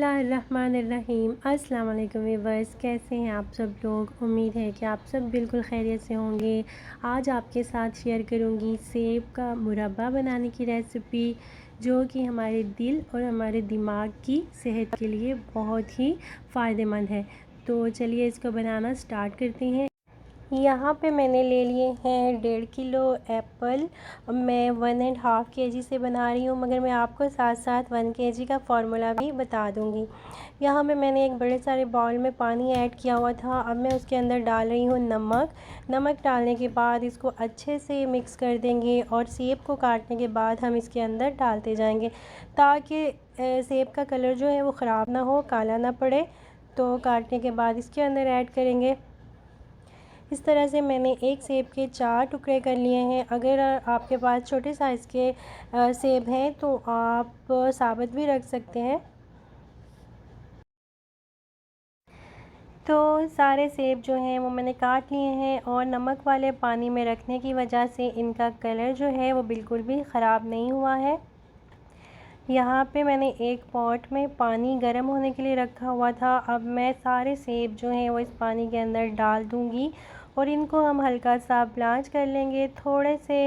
बिस्मिल्लाहिर्रहमानिर्रहीम। अस्सलाम वालेकुम व्यूअर्स, कैसे हैं आप सब लोग। उम्मीद है कि आप सब बिल्कुल खैरियत से होंगे। आज आपके साथ शेयर करूंगी सेब का मुरब्बा बनाने की रेसिपी, जो कि हमारे दिल और हमारे दिमाग की सेहत के लिए बहुत ही फ़ायदेमंद है। तो चलिए इसको बनाना स्टार्ट करते हैं। यहाँ पे मैंने ले लिए हैं 1.5 किलो एप्पल। मैं 1.5 kg से बना रही हूँ, मगर मैं आपको साथ साथ 1 kg का फार्मूला भी बता दूँगी। यहाँ पे मैंने एक बड़े सारे बाउल में पानी ऐड किया हुआ था। अब मैं उसके अंदर डाल रही हूँ नमक डालने के बाद इसको अच्छे से मिक्स कर देंगे और सेब को काटने के बाद हम इसके अंदर डालते जाएंगे, ताकि सेब का कलर जो है वो ख़राब ना हो, काला ना पड़े। तो काटने के बाद इसके अंदर ऐड करेंगे। इस तरह से मैंने एक सेब के 4 टुकड़े कर लिए हैं। अगर आपके पास छोटे साइज़ के सेब हैं तो आप साबुत भी रख सकते हैं। तो सारे सेब जो हैं वो मैंने काट लिए हैं और नमक वाले पानी में रखने की वजह से इनका कलर जो है वो बिल्कुल भी ख़राब नहीं हुआ है। यहाँ पे मैंने एक पॉट में पानी गर्म होने के लिए रखा हुआ था। अब मैं सारे सेब जो हैं वो इस पानी के अंदर डाल दूँगी और इनको हम हल्का सा ब्लांच कर लेंगे। थोड़े से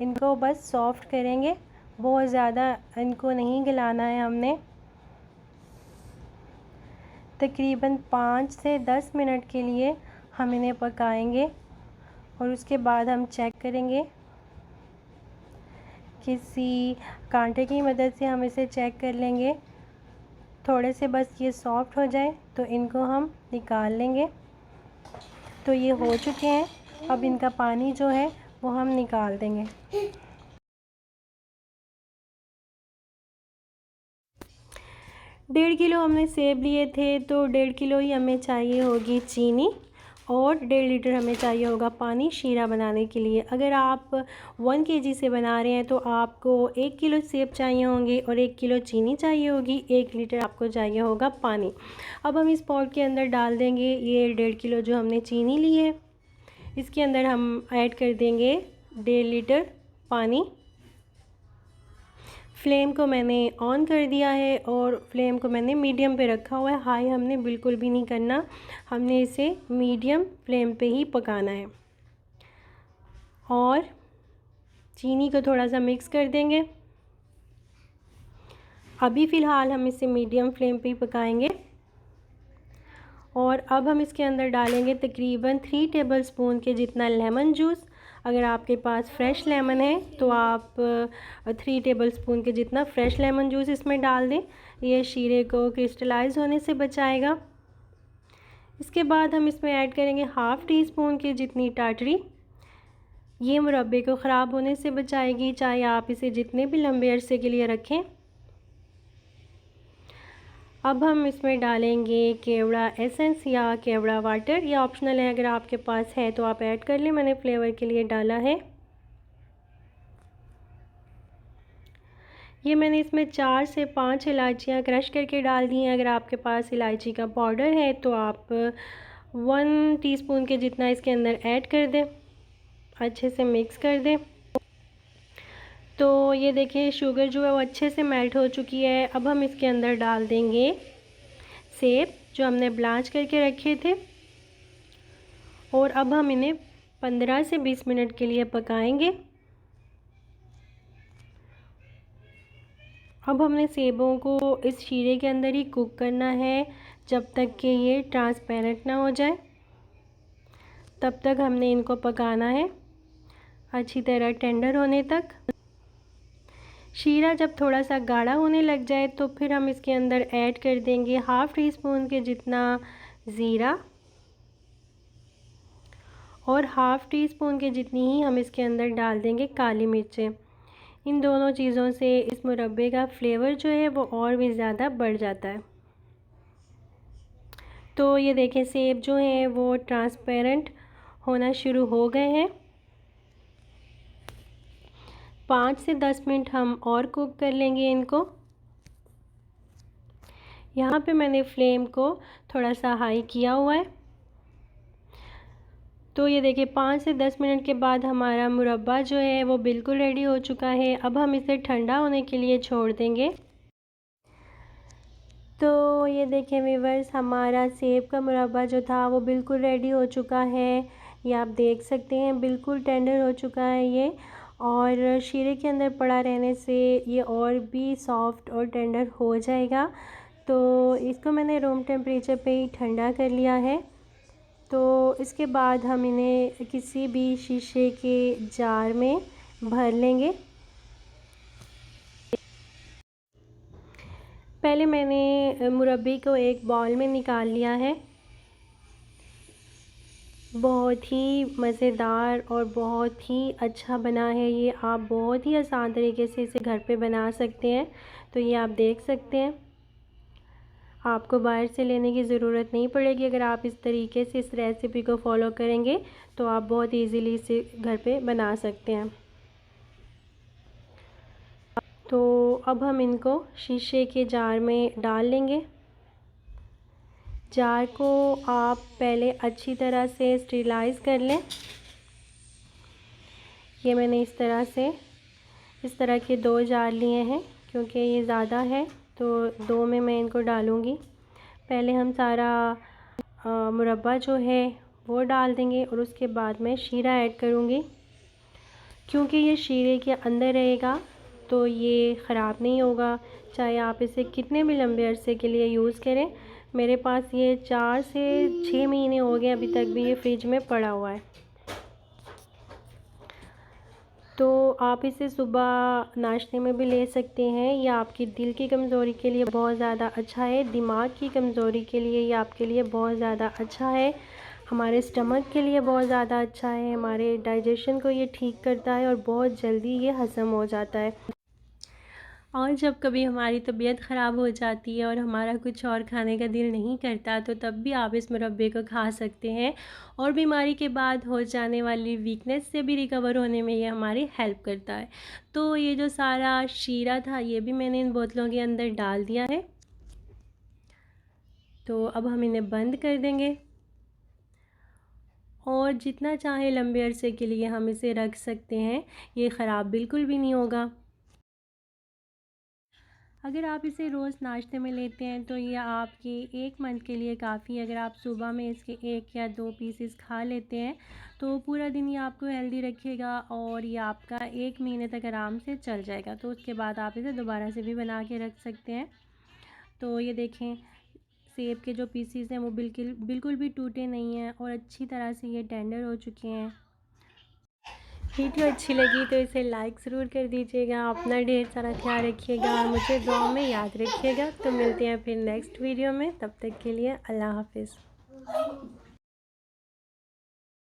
इनको बस सॉफ़्ट करेंगे, बहुत ज़्यादा इनको नहीं गलाना है हमने। तकरीबन 5 से 10 मिनट के लिए हम इन्हें पकाएंगे और उसके बाद हम चेक करेंगे। किसी कांटे की मदद से हम इसे चेक कर लेंगे। थोड़े से बस ये सॉफ़्ट हो जाए तो इनको हम निकाल लेंगे। तो ये हो चुके हैं। अब इनका पानी जो है वो हम निकाल देंगे। 1.5 किलो हमने सेब लिए थे, तो 1.5 किलो ही हमें चाहिए होगी चीनी और 1.5 लीटर हमें चाहिए होगा पानी शीरा बनाने के लिए। अगर आप 1 kg से बना रहे हैं तो आपको 1 किलो सेब चाहिए होंगे और 1 किलो चीनी चाहिए होगी, 1 लीटर आपको चाहिए होगा पानी। अब हम इस पॉट के अंदर डाल देंगे ये 1.5 किलो जो हमने चीनी ली है। इसके अंदर हम ऐड कर देंगे 1.5 लीटर पानी। फ्लेम को मैंने ऑन कर दिया है और फ्लेम को मैंने मीडियम पे रखा हुआ है। हाई हमने बिल्कुल भी नहीं करना, हमने इसे मीडियम फ्लेम पे ही पकाना है। और चीनी को थोड़ा सा मिक्स कर देंगे। अभी फ़िलहाल हम इसे मीडियम फ्लेम पे ही पकाएंगे। और अब हम इसके अंदर डालेंगे तकरीबन 3 टेबलस्पून के जितना लेमन जूस। अगर आपके पास फ्रेश लेमन है तो आप 3 टेबलस्पून के जितना फ्रेश लेमन जूस इसमें डाल दें। ये शीरे को क्रिस्टलाइज होने से बचाएगा। इसके बाद हम इसमें ऐड करेंगे 1/2 टीस्पून की जितनी टाटरी। ये मुरब्बे को ख़राब होने से बचाएगी, चाहे आप इसे जितने भी लंबे अरसे के लिए रखें। अब हम इसमें डालेंगे केवड़ा एसेंस या केवड़ा वाटर, या ऑप्शनल है, अगर आपके पास है तो आप ऐड कर लें। मैंने फ्लेवर के लिए डाला है। ये मैंने इसमें 4 से 5 इलायचियाँ क्रश करके डाल दी हैं। अगर आपके पास इलायची का पाउडर है तो आप 1 टीस्पून के जितना इसके अंदर ऐड कर दें, अच्छे से मिक्स कर दें। तो ये देखिए शुगर जो है वो अच्छे से मेल्ट हो चुकी है। अब हम इसके अंदर डाल देंगे सेब जो हमने ब्लांच करके रखे थे और अब हम इन्हें 15 से 20 मिनट के लिए पकाएंगे। अब हमने सेबों को इस शीरे के अंदर ही कुक करना है जब तक कि ये ट्रांसपेरेंट ना हो जाए, तब तक हमने इनको पकाना है अच्छी तरह टेंडर होने तक। शीरा जब थोड़ा सा गाढ़ा होने लग जाए तो फिर हम इसके अंदर ऐड कर देंगे 1/2 टीस्पून के जितना ज़ीरा और 1/2 टीस्पून के जितनी ही हम इसके अंदर डाल देंगे काली मिर्चें। इन दोनों चीज़ों से इस मुरब्बे का फ्लेवर जो है वो और भी ज़्यादा बढ़ जाता है। तो ये देखें सेब जो हैं वो ट्रांसपेरेंट होना शुरू हो गए हैं। 5 से 10 मिनट हम और कुक कर लेंगे इनको। यहाँ पे मैंने फ्लेम को थोड़ा सा हाई किया हुआ है। तो ये देखिए 5 से 10 मिनट के बाद हमारा मुरब्बा जो है वो बिल्कुल रेडी हो चुका है। अब हम इसे ठंडा होने के लिए छोड़ देंगे। तो ये देखें व्यूअर्स, हमारा सेब का मुरब्बा जो था वो बिल्कुल रेडी हो चुका है। ये आप देख सकते हैं बिल्कुल टेंडर हो चुका है ये, और शीरे के अंदर पड़ा रहने से ये और भी सॉफ्ट और टेंडर हो जाएगा। तो इसको मैंने रूम टेम्परेचर पे ही ठंडा कर लिया है। तो इसके बाद हम इन्हें किसी भी शीशे के जार में भर लेंगे। पहले मैंने मुरब्बे को एक बाउल में निकाल लिया है। बहुत ही मज़ेदार और बहुत ही अच्छा बना है ये। आप बहुत ही आसान तरीके से इसे घर पे बना सकते हैं। तो ये आप देख सकते हैं, आपको बाहर से लेने की ज़रूरत नहीं पड़ेगी। अगर आप इस तरीके से इस रेसिपी को फॉलो करेंगे तो आप बहुत इजीली इसे घर पे बना सकते हैं। तो अब हम इनको शीशे के जार में डाल लेंगे। जार को आप पहले अच्छी तरह से स्टेरिलाइज़ कर लें। ये मैंने इस तरह के 2 जार लिए हैं, क्योंकि ये ज़्यादा है तो 2 में मैं इनको डालूँगी। पहले हम सारा मुरब्बा जो है वो डाल देंगे और उसके बाद मैं शीरा ऐड करूँगी। क्योंकि ये शीरे के अंदर रहेगा तो ये ख़राब नहीं होगा, चाहे आप इसे कितने भी लंबे अरसे के लिए यूज़ करें। मेरे पास ये 4 से 6 महीने हो गए, अभी तक भी ये फ्रिज में पड़ा हुआ है। तो आप इसे सुबह नाश्ते में भी ले सकते हैं। या आपकी दिल की कमज़ोरी के लिए बहुत ज़्यादा अच्छा है, दिमाग की कमज़ोरी के लिए ये आपके लिए बहुत ज़्यादा अच्छा है, हमारे स्टमक के लिए बहुत ज़्यादा अच्छा है, हमारे डाइजेशन को ये ठीक करता है और बहुत जल्दी ये हज़म हो जाता है। और जब कभी हमारी तबीयत ख़राब हो जाती है और हमारा कुछ और खाने का दिल नहीं करता, तो तब भी आप इस मुरब्बे को खा सकते हैं और बीमारी के बाद हो जाने वाली वीकनेस से भी रिकवर होने में ये हमारी हेल्प करता है। तो ये जो सारा शीरा था ये भी मैंने इन बोतलों के अंदर डाल दिया है। तो अब हम इन्हें बंद कर देंगे और जितना चाहे लंबे अरसे के लिए हम इसे रख सकते हैं, ये ख़राब बिल्कुल भी नहीं होगा। अगर आप इसे रोज़ नाश्ते में लेते हैं तो ये आपके 1 मंथ के लिए काफ़ी है। अगर आप सुबह में इसके 1 या 2 पीसेस खा लेते हैं तो पूरा दिन ये आपको हेल्दी रखेगा और ये आपका 1 महीने तक आराम से चल जाएगा। तो उसके बाद आप इसे दोबारा से भी बना के रख सकते हैं। तो ये देखें, सेब के जो पीसेस हैं वो बिल्कुल भी टूटे नहीं हैं और अच्छी तरह से ये टेंडर हो चुके हैं। वीडियो अच्छी लगी तो इसे लाइक ज़रूर कर दीजिएगा। अपना ढेर सारा ख्याल रखिएगा और मुझे दुआ में याद रखिएगा। तो मिलते हैं फिर नेक्स्ट वीडियो में, तब तक के लिए अल्लाह हाफ़िज़।